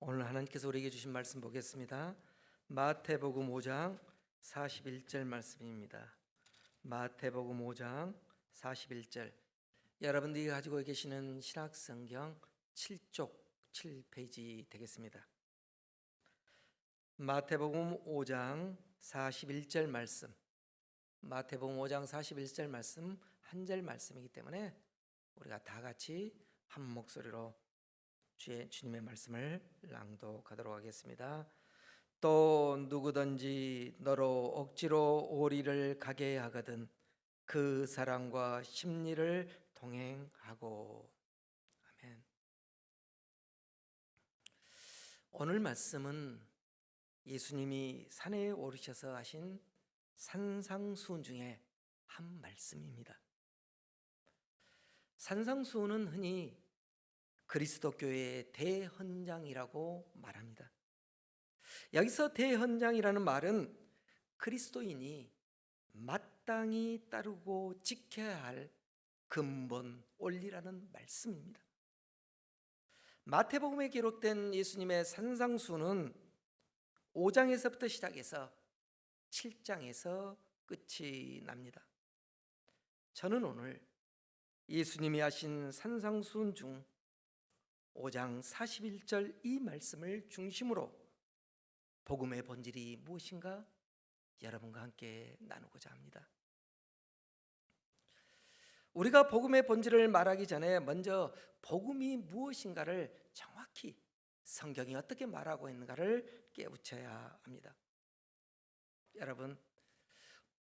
오늘 하나님께서 우리에게 주신 말씀 보겠습니다. 마태복음 5장 41절 말씀입니다. 마태복음 5장 41절. 여러분들이 가지고 계시는 신약성경 7쪽 7페이지 되겠습니다. 마태복음 5장 41절 말씀. 마태복음 5장 41절 말씀 한 절 말씀이기 때문에 우리가 다 같이 한 목소리로 주님의 말씀을 낭독하도록 하겠습니다. 또 누구든지 너로 억지로 오리를 가게 하거든 그 사람과 심리를 동행하고. 아멘. 오늘 말씀은 예수님이 산에 오르셔서 하신 산상수훈 중에 한 말씀입니다. 산상수훈은 흔히 그리스도 교회의 대헌장이라고 말합니다. 여기서 대헌장이라는 말은 그리스도인이 마땅히 따르고 지켜야 할 근본 원리라는 말씀입니다. 마태복음에 기록된 예수님의 산상수훈은 5장에서부터 시작해서 7장에서 끝이 납니다. 저는 오늘 예수님이 하신 산상수훈 중 5장 41절 이 말씀을 중심으로 복음의 본질이 무엇인가 여러분과 함께 나누고자 합니다. 우리가 복음의 본질을 말하기 전에 먼저 복음이 무엇인가를 정확히 성경이 어떻게 말하고 있는가를 깨우쳐야 합니다. 여러분,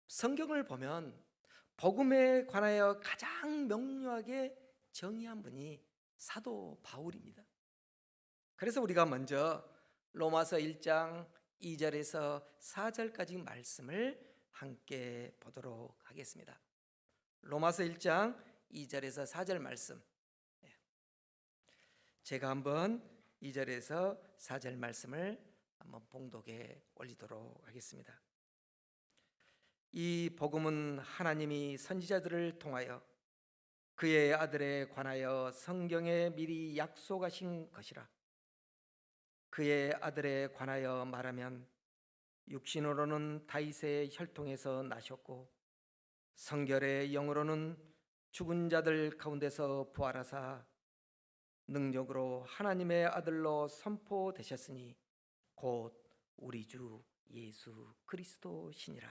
성경을 보면 복음에 관하여 가장 명료하게 정의한 분이 사도 바울입니다. 그래서 우리가 먼저 로마서 1장 2절에서 4절까지 말씀을 함께 보도록 하겠습니다. 로마서 1장 2절에서 4절 말씀, 제가 한번 2절에서 4절 말씀을 한번 봉독에 올리도록 하겠습니다. 이 복음은 하나님이 선지자들을 통하여 그의 아들에 관하여 성경에 미리 약속하신 것이라. 그의 아들에 관하여 말하면 육신으로는 다윗의 혈통에서 나셨고 성결의 영으로는 죽은 자들 가운데서 부활하사 능력으로 하나님의 아들로 선포되셨으니 곧 우리 주 예수 그리스도시니라.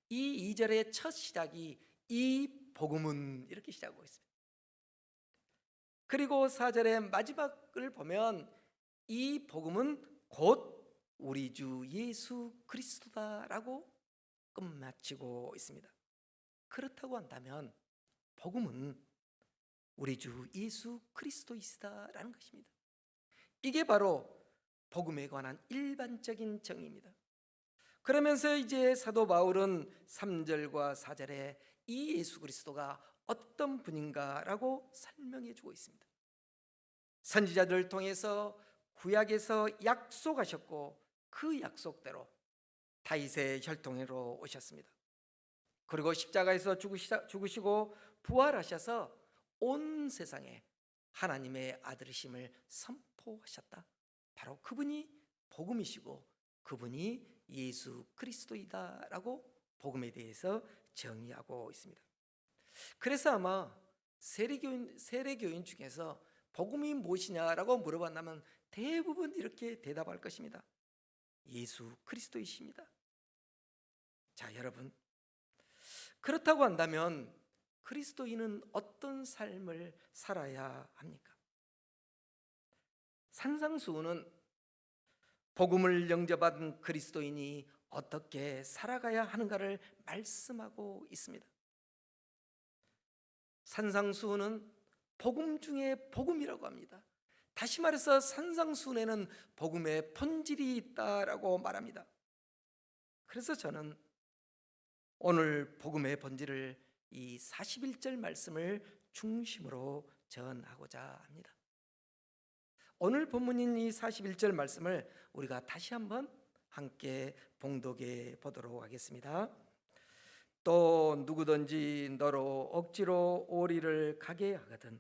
이 2절의 첫 시작이 이 복음은 이렇게 시작하고 있습니다. 그리고 4절의 마지막을 보면 이 복음은 곧 우리 주 예수 그리스도다라고 끝마치고 있습니다. 그렇다고 한다면 복음은 우리 주 예수 그리스도이시다라는 것입니다. 이게 바로 복음에 관한 일반적인 정의입니다. 그러면서 이제 사도 바울은 3절과 4절에 이 예수 그리스도가 어떤 분인가라고 설명해 주고 있습니다. 선지자들을 통해서 구약에서 약속하셨고 그 약속대로 다윗의 혈통으로 오셨습니다. 그리고 십자가에서 죽으시고 부활하셔서 온 세상에 하나님의 아들이심을 선포하셨다. 바로 그분이 복음이시고 그분이 예수 그리스도이다라고 복음에 대해서 정의하고 있습니다. 그래서 아마 세례교인 중에서 복음이 무엇이냐라고 물어본다면 대부분 이렇게 대답할 것입니다. 예수 그리스도이십니다. 자, 여러분, 그렇다고 한다면 그리스도인은 어떤 삶을 살아야 합니까? 산상수훈은 복음을 영접한 그리스도인이 어떻게 살아가야 하는가를 말씀하고 있습니다. 산상수훈은 복음 중에 복음이라고 합니다. 다시 말해서 산상수훈에는 복음의 본질이 있다라고 말합니다. 그래서 저는 오늘 복음의 본질을 이 41절 말씀을 중심으로 전하고자 합니다. 오늘 본문인 이 41절 말씀을 우리가 다시 한번 함께 봉독해 보도록 하겠습니다. 또 누구든지 너로 억지로 오리를 가게 하거든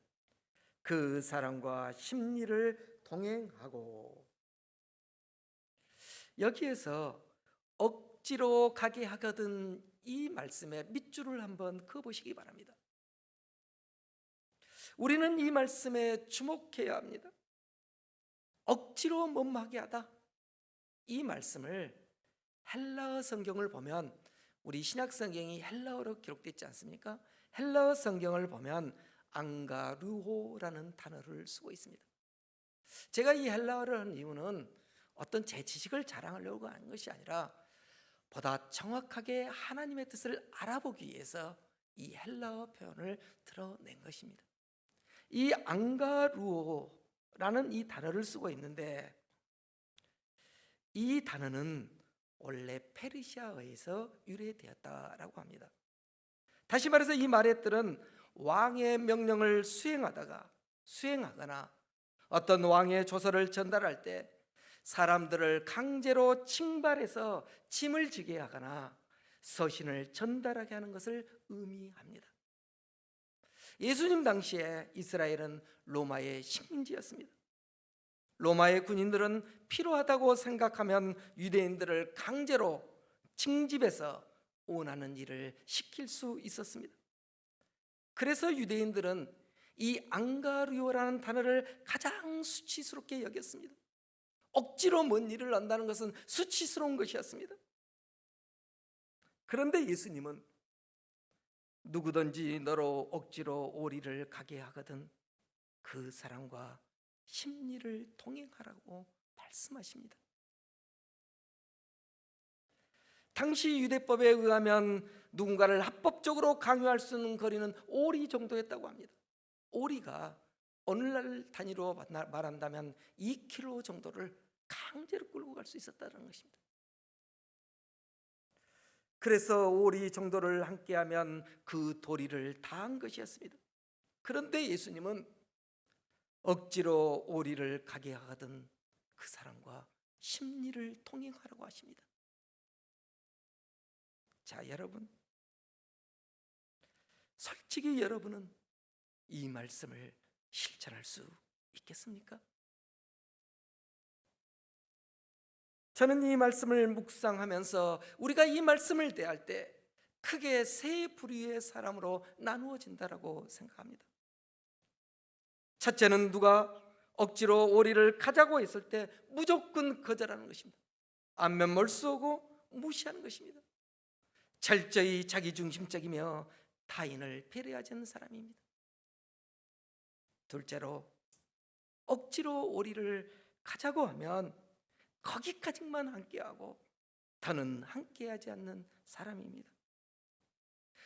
그 사람과 심리를 동행하고. 여기에서 억지로 가게 하거든 이 말씀에 밑줄을 한번 그어보시기 바랍니다. 우리는 이 말씀에 주목해야 합니다. 억지로 못마게 하다, 이 말씀을 헬라어 성경을 보면, 우리 신약 성경이 헬라어로 기록되어 있지 않습니까? 헬라어 성경을 보면 앙가르호라는 단어를 쓰고 있습니다. 제가 이 헬라어를 한 이유는 어떤 제 지식을 자랑하려고 하는 것이 아니라 보다 정확하게 하나님의 뜻을 알아보기 위해서 이 헬라어 표현을 드러낸 것입니다. 이 앙가루오라는 이 단어를 쓰고 있는데, 이 단어는 원래 페르시아어에서 유래되었다라고 합니다. 다시 말해서 이 말의 뜻은 왕의 명령을 수행하거나 어떤 왕의 조서를 전달할 때 사람들을 강제로 징발해서 짐을 지게 하거나 서신을 전달하게 하는 것을 의미합니다. 예수님 당시에 이스라엘은 로마의 식민지였습니다. 로마의 군인들은 필요하다고 생각하면 유대인들을 강제로 징집해서 원하는 일을 시킬 수 있었습니다. 그래서 유대인들은 이 앙가르요라는 단어를 가장 수치스럽게 여겼습니다. 억지로 뭔 일을 한다는 것은 수치스러운 것이었습니다. 그런데 예수님은 누구든지 너로 억지로 오리를 가게 하거든 그 사람과 심리를 동행하라고 말씀하십니다. 당시 유대법에 의하면 누군가를 합법적으로 강요할 수 있는 거리는 오리 정도였다고 합니다. 오리가 오늘날 단위로 말한다면 2km 정도를 강제로 끌고 갈 수 있었다는 것입니다. 그래서 오리 정도를 함께하면 그 도리를 다한 것이었습니다. 그런데 예수님은 억지로 오리를 가게 하거든 그 사람과 심리를 통행하라고 하십니다. 자, 여러분, 솔직히 여러분은 이 말씀을 실천할 수 있겠습니까? 저는 이 말씀을 묵상하면서 우리가 이 말씀을 대할 때 크게 세 부류의 사람으로 나누어진다라고 생각합니다. 첫째는 누가 억지로 오리를 가자고 했을 때 무조건 거절하는 것입니다. 안면 멀수하고 무시하는 것입니다. 철저히 자기중심적이며 타인을 배려하지 않는 사람입니다. 둘째로, 억지로 오리를 가자고 하면 거기까지만 함께하고 더는 함께하지 않는 사람입니다.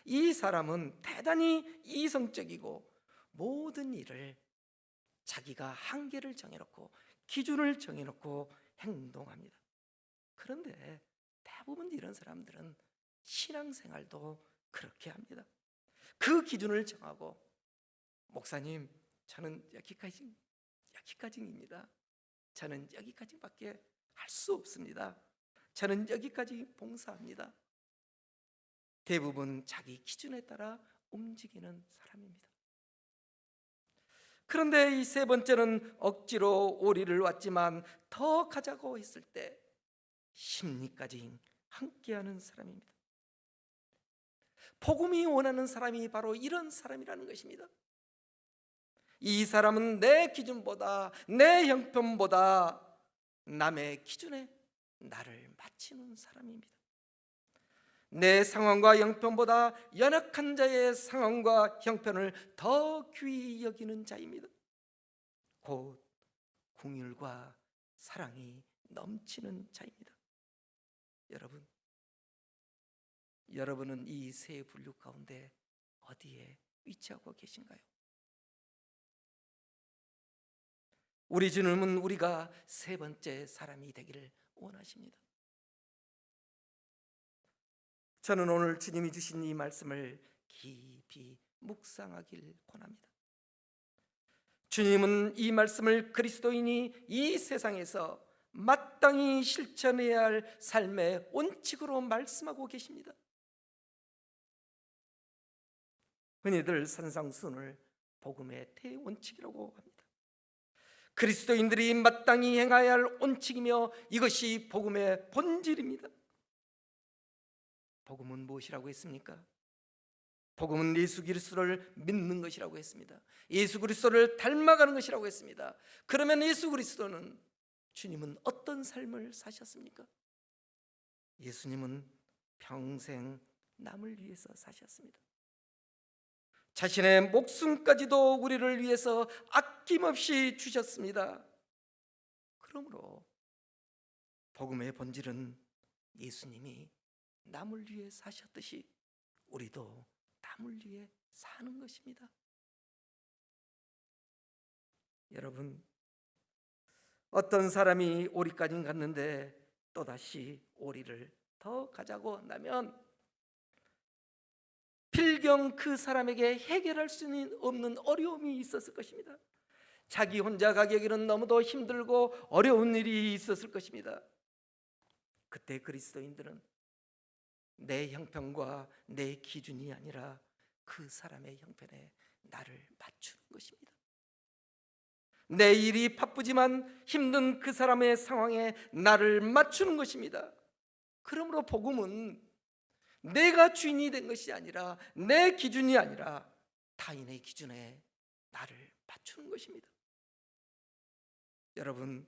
이 사람은 대단히 이성적이고 모든 일을 자기가 한계를 정해놓고 기준을 정해놓고 행동합니다. 그런데 대부분 이런 사람들은 신앙생활도 그렇게 합니다. 그 기준을 정하고, 목사님, 저는 여기까지입니다. 저는 여기까지밖에 할 수 없습니다. 저는 여기까지 봉사합니다. 대부분 자기 기준에 따라 움직이는 사람입니다. 그런데 이 세 번째는 억지로 오리를 왔지만 더 가자고 했을 때 심리까지 함께하는 사람입니다. 복음이 원하는 사람이 바로 이런 사람이라는 것입니다. 이 사람은 내 기준보다, 내 형편보다 남의 기준에 나를 맞추는 사람입니다. 내 상황과 형편보다 연약한 자의 상황과 형편을 더 귀히 여기는 자입니다. 곧 긍휼과 사랑이 넘치는 자입니다. 여러분은 이 세 분류 가운데 어디에 위치하고 계신가요? 우리 주님은 우리가 세 번째 사람이 되기를 원하십니다. 저는 오늘 주님이 주신 이 말씀을 깊이 묵상하길 권합니다. 주님은 이 말씀을 그리스도인이 이 세상에서 마땅히 실천해야 할 삶의 원칙으로 말씀하고 계십니다. 흔히들 산상수훈을 복음의 대원칙이라고 합니다. 그리스도인들이 마땅히 행해야 할 원칙이며 이것이 복음의 본질입니다. 복음은 무엇이라고 했습니까? 복음은 예수 그리스도를 믿는 것이라고 했습니다. 예수 그리스도를 닮아가는 것이라고 했습니다. 그러면 예수 그리스도는, 주님은 어떤 삶을 사셨습니까? 예수님은 평생 남을 위해서 사셨습니다. 자신의 목숨까지도 우리를 위해서 아낌없이 주셨습니다. 그러므로 복음의 본질은 예수님이 남을 위해 사셨듯이 우리도 남을 위해 사는 것입니다. 여러분, 어떤 사람이 오리까지 갔는데 또다시 오리를 더 가자고 한다면 필경 그 사람에게 해결할 수 없는 어려움이 있었을 것입니다. 자기 혼자 가기에는 너무도 힘들고 어려운 일이 있었을 것입니다. 그때 그리스도인들은 내 형편과 내 기준이 아니라 그 사람의 형편에 나를 맞추는 것입니다. 내 일이 바쁘지만 힘든 그 사람의 상황에 나를 맞추는 것입니다. 그러므로 복음은 내가 주인이 된 것이 아니라, 내 기준이 아니라 타인의 기준에 나를 맞추는 것입니다. 여러분,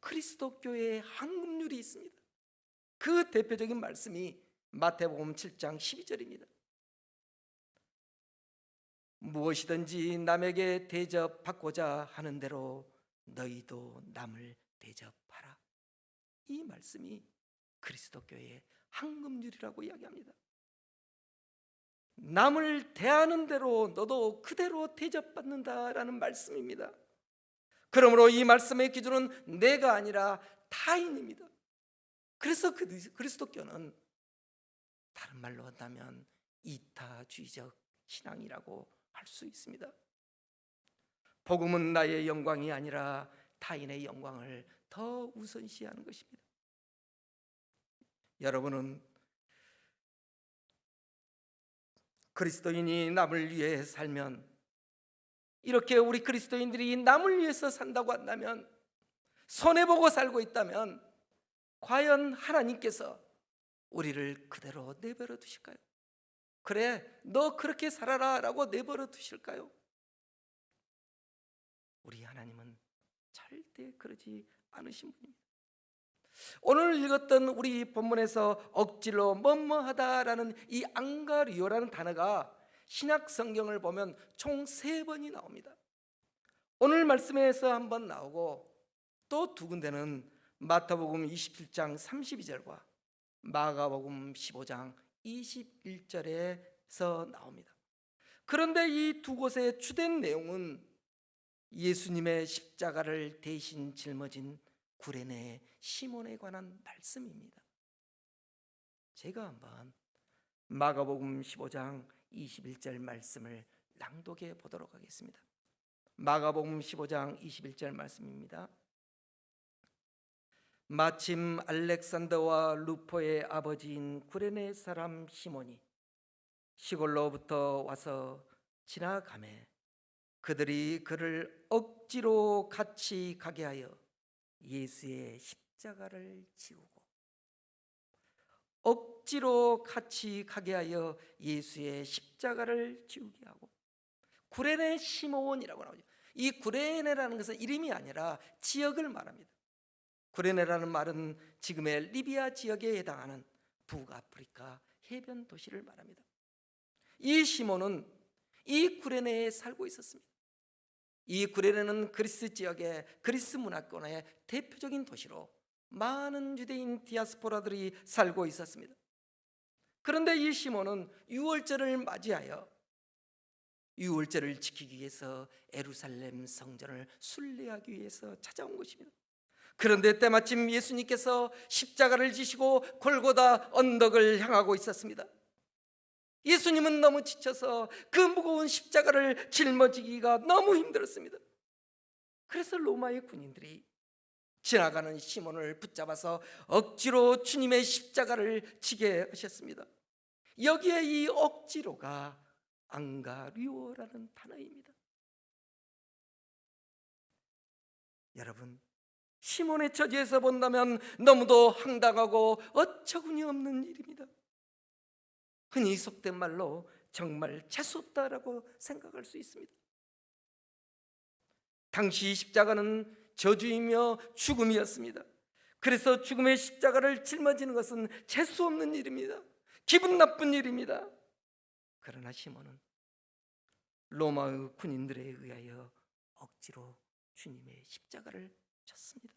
그리스도 교회에 황금률이 있습니다. 그 대표적인 말씀이 마태복음 7장 12절입니다. 무엇이든지 남에게 대접받고자 하는 대로 너희도 남을 대접하라. 이 말씀이 그리스도 교회의 황금률이라고 이야기합니다. 남을 대하는 대로 너도 그대로 대접받는다라는 말씀입니다. 그러므로 이 말씀의 기준은 내가 아니라 타인입니다. 그래서 그리스도교는 다른 말로 한다면 이타주의적 신앙이라고 할 수 있습니다. 복음은 나의 영광이 아니라 타인의 영광을 더 우선시하는 것입니다. 여러분은 그리스도인이 남을 위해 살면, 이렇게 우리 그리스도인들이 남을 위해서 산다고 한다면, 손해보고 살고 있다면 과연 하나님께서 우리를 그대로 내버려 두실까요? 그래, 너 그렇게 살아라 라고 내버려 두실까요? 우리 하나님은 절대 그러지 않으신 분입니다. 오늘 읽었던 우리 본문에서 억지로 뭐뭐하다라는 이 앙가리오라는 단어가 신약 성경을 보면 총 3번이 나옵니다. 오늘 말씀에서 한 번 나오고 또 두 군데는 마태복음 27장 32절과 마가복음 15장 21절에서 나옵니다. 그런데 이 두 곳의 주된 내용은 예수님의 십자가를 대신 짊어진 구레네 시몬에 관한 말씀입니다. 제가 한번 마가복음 15장 21절 말씀을 낭독해 보도록 하겠습니다. 마가복음 15장 21절 말씀입니다. 마침 알렉산더와 루포의 아버지인 구레네 사람 시몬이 시골로부터 와서 지나가매 그들이 그를 억지로 같이 가게 하여 예수의 십자가를 지우고, 억지로 같이 가게 하여 예수의 십자가를 지우게 하고, 구레네 시몬이라고 나오죠. 이 구레네라는 것은 이름이 아니라 지역을 말합니다. 구레네라는 말은 지금의 리비아 지역에 해당하는 북아프리카 해변 도시를 말합니다. 이 시몬은 이 구레네에 살고 있었습니다. 이 구레네는 그리스 지역의 그리스 문화권의 대표적인 도시로 많은 유대인 디아스포라들이 살고 있었습니다. 그런데 이 시몬은 유월절을 맞이하여 유월절을 지키기 위해서 예루살렘 성전을 순례하기 위해서 찾아온 것입니다. 그런데 때마침 예수님께서 십자가를 지시고 골고다 언덕을 향하고 있었습니다. 예수님은 너무 지쳐서 그 무거운 십자가를 짊어지기가 너무 힘들었습니다. 그래서 로마의 군인들이 지나가는 시몬을 붙잡아서 억지로 주님의 십자가를 지게 하셨습니다. 여기에 이 억지로가 앙가리오라는 단어입니다. 여러분, 시몬의 처지에서 본다면 너무도 황당하고 어처구니 없는 일입니다. 흔히 속된 말로 정말 재수없다라고 생각할 수 있습니다. 당시 십자가는 저주이며 죽음이었습니다. 그래서 죽음의 십자가를 짊어지는 것은 재수없는 일입니다. 기분 나쁜 일입니다. 그러나 시몬은 로마의 군인들에 의하여 억지로 주님의 십자가를 졌습니다.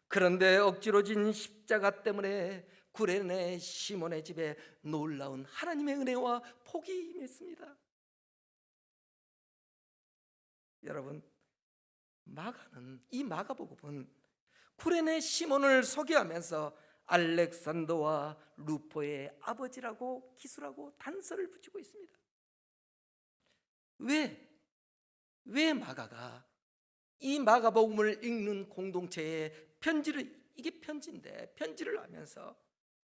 그런데 억지로 진 십자가 때문에 구레네 시몬의 집에 놀라운 하나님의 은혜와 복이 임했습니다. 여러분, 이 마가복음은 구레네 시몬을 소개하면서 알렉산더와 루포의 아버지라고 기술하고 단서를 붙이고 있습니다. 왜 마가가 이 마가복음을 읽는 공동체에 이게 편지를 하면서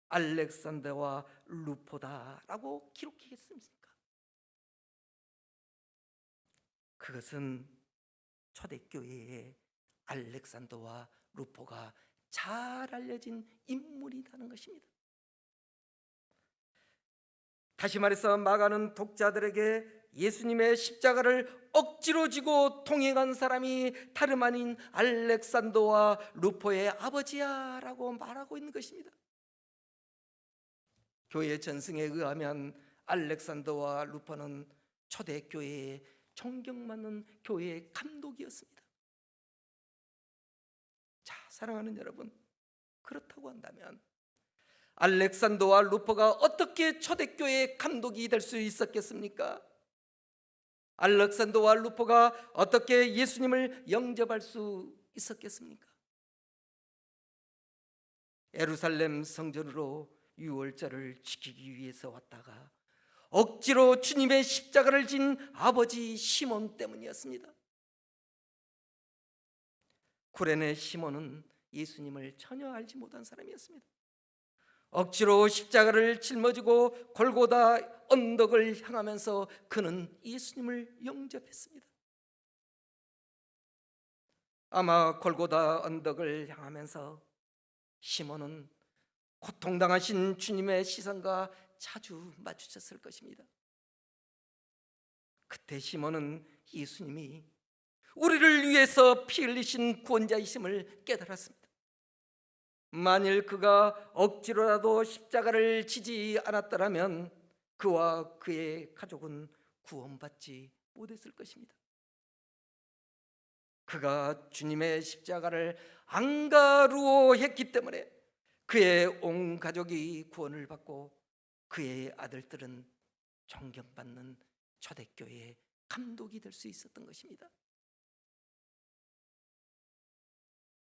알렉산더와 루포다라고 기록했습니까? 그것은 초대교회에 알렉산더와 루포가 잘 알려진 인물이라는 것입니다. 다시 말해서 마가는 독자들에게 예수님의 십자가를 억지로 지고 통행한 사람이 다름 아닌 알렉산더와 루포의 아버지야 라고 말하고 있는 것입니다. 교회 전승에 의하면 알렉산더와 루포는 초대교회의 존경받는 교회의 감독이었습니다. 자, 사랑하는 여러분, 그렇다고 한다면 알렉산더와 루포가 어떻게 초대교회의 감독이 될 수 있었겠습니까? 알렉산더와 루포가 어떻게 예수님을 영접할 수 있었겠습니까? 예루살렘 성전으로 유월절을 지키기 위해서 왔다가 억지로 주님의 십자가를 진 아버지 시몬 때문이었습니다. 구레네 시몬은 예수님을 전혀 알지 못한 사람이었습니다. 억지로 십자가를 짊어지고 골고다 언덕을 향하면서 그는 예수님을 영접했습니다. 아마 골고다 언덕을 향하면서 시몬은 고통당하신 주님의 시선과 자주 마주쳤을 것입니다. 그때 시몬은 예수님이 우리를 위해서 피 흘리신 구원자이심을 깨달았습니다. 만일 그가 억지로라도 십자가를 지지 않았더라면 그와 그의 가족은 구원받지 못했을 것입니다. 그가 주님의 십자가를 안가루어했기 때문에 그의 온 가족이 구원을 받고 그의 아들들은 존경받는 초대교회의 감독이 될 수 있었던 것입니다.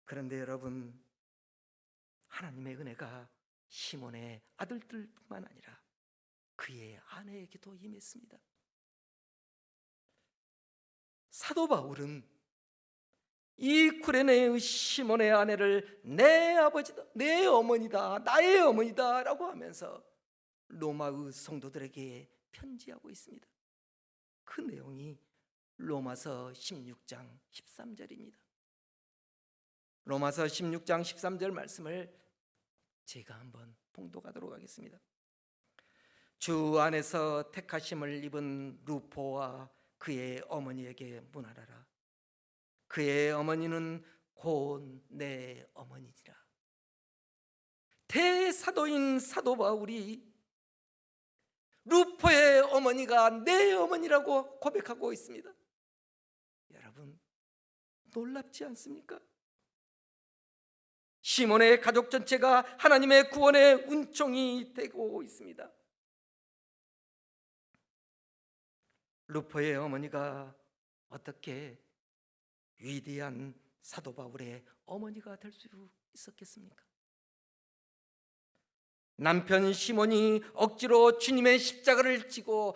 그런데 여러분, 하나님의 은혜가 시몬의 아들들뿐만 아니라 그의 아내에게도 임했습니다. 사도 바울은 이 쿠레네의 시몬의 아내를 내 아버지다, 내 어머니다, 나의 어머니다 라고 하면서 로마의 성도들에게 편지하고 있습니다. 그 내용이 로마서 16장 13절입니다. 로마서 16장 13절 말씀을 제가 한번 봉독하도록 하겠습니다. 주 안에서 택하심을 입은 루포와 그의 어머니에게 문하라라. 그의 어머니는 곧 내 어머니니라. 대사도인 사도 바울이 루포의 어머니가 내 어머니라고 고백하고 있습니다. 여러분, 놀랍지 않습니까? 시몬의 가족 전체가 하나님의 구원의 은총이 되고 있습니다. 루포의 어머니가 어떻게 위대한 사도 바울의 어머니가 될 수 있었겠습니까? 남편 시몬이 억지로 주님의 십자가를 지고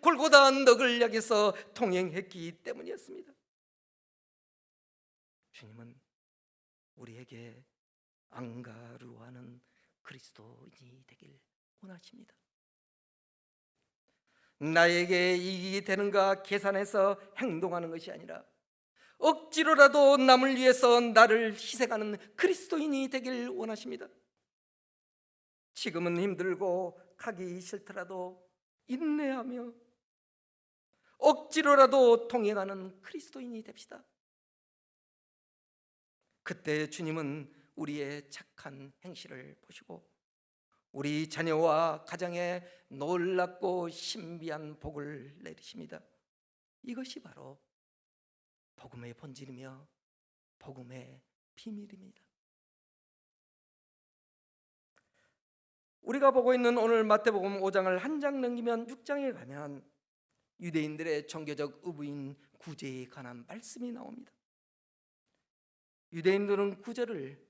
골고다 언덕을 향해서 통행했기 때문이었습니다. 주님은 우리에게 안가루하는 그리스도인이 되길 원하십니다. 나에게 이익이 되는가 계산해서 행동하는 것이 아니라 억지로라도 남을 위해서 나를 희생하는 그리스도인이 되길 원하십니다. 지금은 힘들고 가기 싫더라도 인내하며 억지로라도 동행하는 그리스도인이 됩시다. 그때 주님은 우리의 착한 행실을 보시고 우리 자녀와 가정에 놀랍고 신비한 복을 내리십니다. 이것이 바로 복음의 본질이며 복음의 비밀입니다. 우리가 보고 있는 오늘 마태복음 5장을 한 장 넘기면 6장에 가면 유대인들의 종교적 의무인 구제에 관한 말씀이 나옵니다. 유대인들은 구제를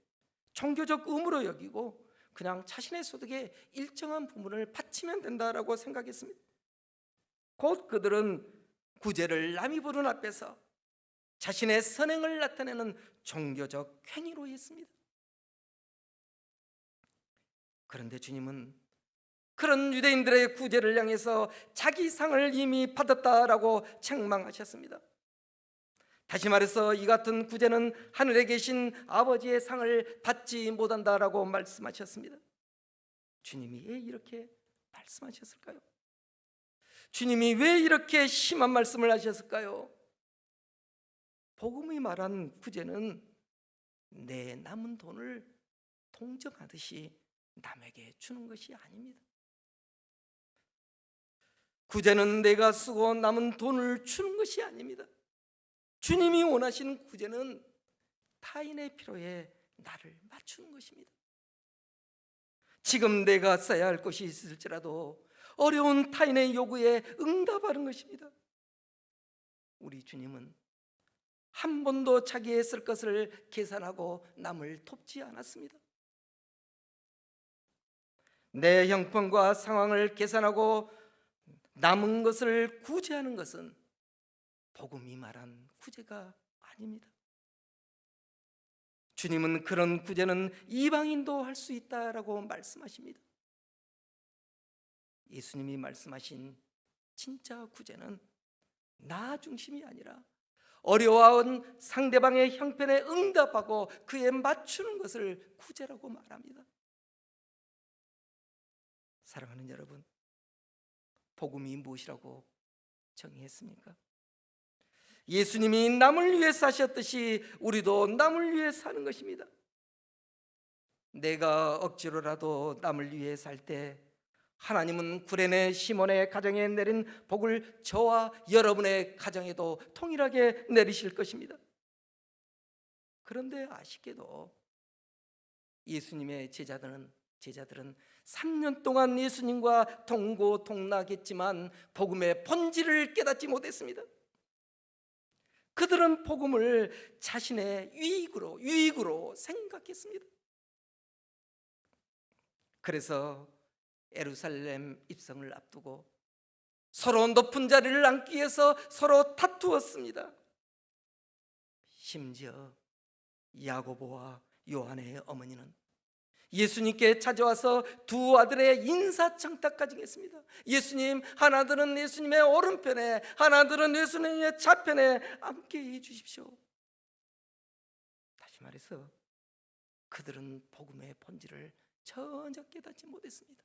종교적 의무로 여기고 그냥 자신의 소득의 일정한 부분을 바치면 된다라고 생각했습니다. 곧 그들은 구제를 남이 보는 앞에서 자신의 선행을 나타내는 종교적 행위로 했습니다. 그런데 주님은 그런 유대인들의 구제를 향해서 자기 상을 이미 받았다라고 책망하셨습니다. 다시 말해서 이 같은 구제는 하늘에 계신 아버지의 상을 받지 못한다라고 말씀하셨습니다. 주님이 왜 이렇게 말씀하셨을까요? 주님이 왜 이렇게 심한 말씀을 하셨을까요? 복음이 말한 구제는 내 남은 돈을 동정하듯이 남에게 주는 것이 아닙니다. 구제는 내가 쓰고 남은 돈을 주는 것이 아닙니다. 주님이 원하시는 구제는 타인의 필요에 나를 맞추는 것입니다. 지금 내가 써야 할 것이 있을지라도 어려운 타인의 요구에 응답하는 것입니다. 우리 주님은 한 번도 자기의 쓸 것을 계산하고 남을 돕지 않았습니다. 내 형편과 상황을 계산하고 남은 것을 구제하는 것은 복음이 말한 구제가 아닙니다. 주님은 그런 구제는 이방인도 할 수 있다라고 말씀하십니다. 예수님이 말씀하신 진짜 구제는 나 중심이 아니라 어려워한 상대방의 형편에 응답하고 그에 맞추는 것을 구제라고 말합니다. 사랑하는 여러분, 복음이 무엇이라고 정의했습니까? 예수님이 남을 위해 사셨듯이 우리도 남을 위해 사는 것입니다. 내가 억지로라도 남을 위해 살 때 하나님은 구레네 시몬의 가정에 내린 복을 저와 여러분의 가정에도 통일하게 내리실 것입니다. 그런데 아쉽게도 예수님의 제자들은 3년 동안 예수님과 동고동락했지만 복음의 본질을 깨닫지 못했습니다. 그들은 복음을 자신의 유익으로 생각했습니다. 그래서 예루살렘 입성을 앞두고 서로 높은 자리를 앉기 위해서 서로 다투었습니다. 심지어 야고보와 요한의 어머니는 예수님께 찾아와서 두 아들의 인사청탁까지 했습니다. 예수님, 하나들은 예수님의 오른편에, 하나들은 예수님의 좌편에 앉게 해주십시오. 다시 말해서 그들은 복음의 본질을 전혀 깨닫지 못했습니다.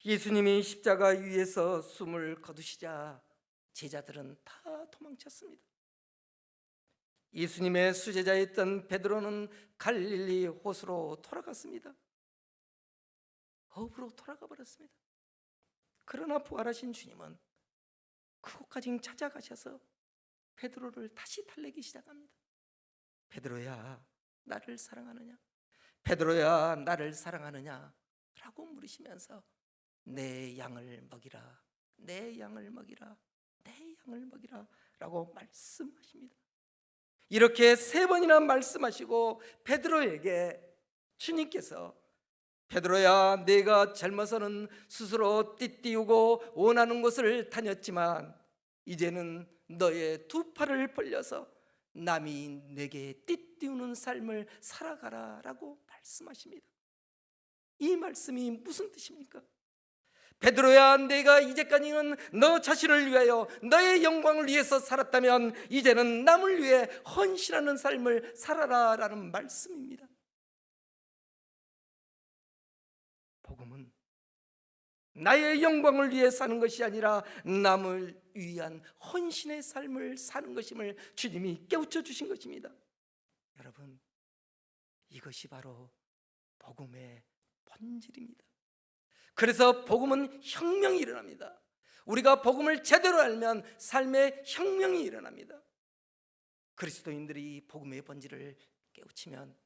예수님이 십자가 위에서 숨을 거두시자 제자들은 다 도망쳤습니다. 예수님의 수제자였던 베드로는 갈릴리 호수로 돌아갔습니다. 허브로 돌아가 버렸습니다. 그러나 부활하신 주님은 그곳까지 찾아가셔서 베드로를 다시 달래기 시작합니다. 베드로야, 나를 사랑하느냐? 베드로야, 나를 사랑하느냐? 라고 물으시면서 내 양을 먹이라, 내 양을 먹이라, 내 양을 먹이라 라고 말씀하십니다. 이렇게 3번이나 말씀하시고 베드로에게 주님께서 베드로야, 네가 젊어서는 스스로 띠띠우고 원하는 곳을 다녔지만 이제는 너의 두 팔을 벌려서 남이 내게 띠띠우는 삶을 살아가라 라고 말씀하십니다. 이 말씀이 무슨 뜻입니까? 베드로야, 내가 이제까지는 너 자신을 위하여 너의 영광을 위해서 살았다면 이제는 남을 위해 헌신하는 삶을 살아라 라는 말씀입니다. 복음은 나의 영광을 위해 사는 것이 아니라 남을 위한 헌신의 삶을 사는 것임을 주님이 깨우쳐 주신 것입니다. 여러분, 이것이 바로 복음의 본질입니다. 그래서 복음은 혁명이 일어납니다. 우리가 복음을 제대로 알면 삶의 혁명이 일어납니다. 그리스도인들이 복음의 본질을 깨우치면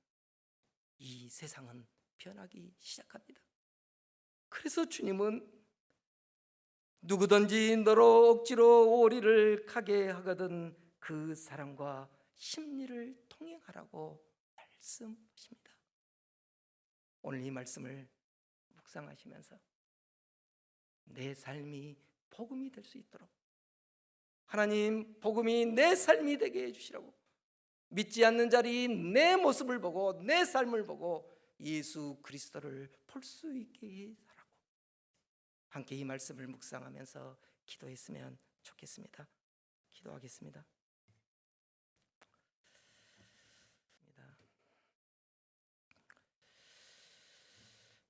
이 세상은 변하기 시작합니다. 그래서 주님은 누구든지 너로 억지로 오리를 가게 하거든 그 사람과 심리를 통행하라고 말씀하십니다. 오늘 이 말씀을 묵상하시면서 내 삶이 복음이 될 수 있도록 하나님, 복음이 내 삶이 되게 해주시라고, 믿지 않는 자리 내 모습을 보고 내 삶을 보고 예수 그리스도를 볼 수 있게 하라고 함께 이 말씀을 묵상하면서 기도했으면 좋겠습니다. 기도하겠습니다.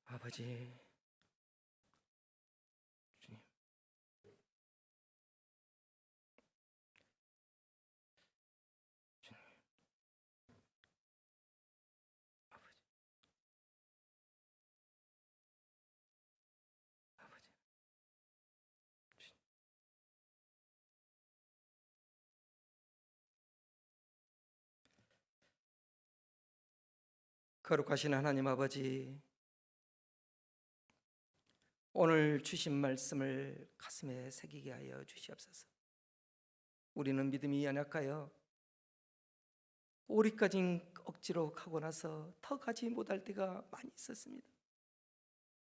아버지, 주님, 주님, 아버지, 아버지, 주님. 거룩하신 하나님 아버지, 오늘 주신 말씀을 가슴에 새기게 하여 주시옵소서. 우리는 믿음이 연약하여 오리까지 억지로 가고 나서 더 가지 못할 때가 많이 있었습니다.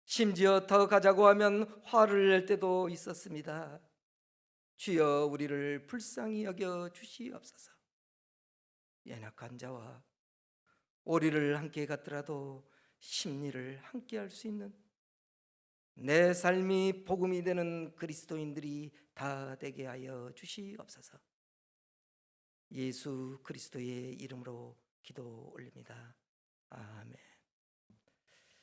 심지어 더 가자고 하면 화를 낼 때도 있었습니다. 주여, 우리를 불쌍히 여겨 주시옵소서. 연약한 자와 오리를 함께 갔더라도 심리를 함께 할 수 있는 내 삶이 복음이 되는 그리스도인들이 다 되게 하여 주시옵소서. 예수 그리스도의 이름으로 기도 올립니다. 아멘.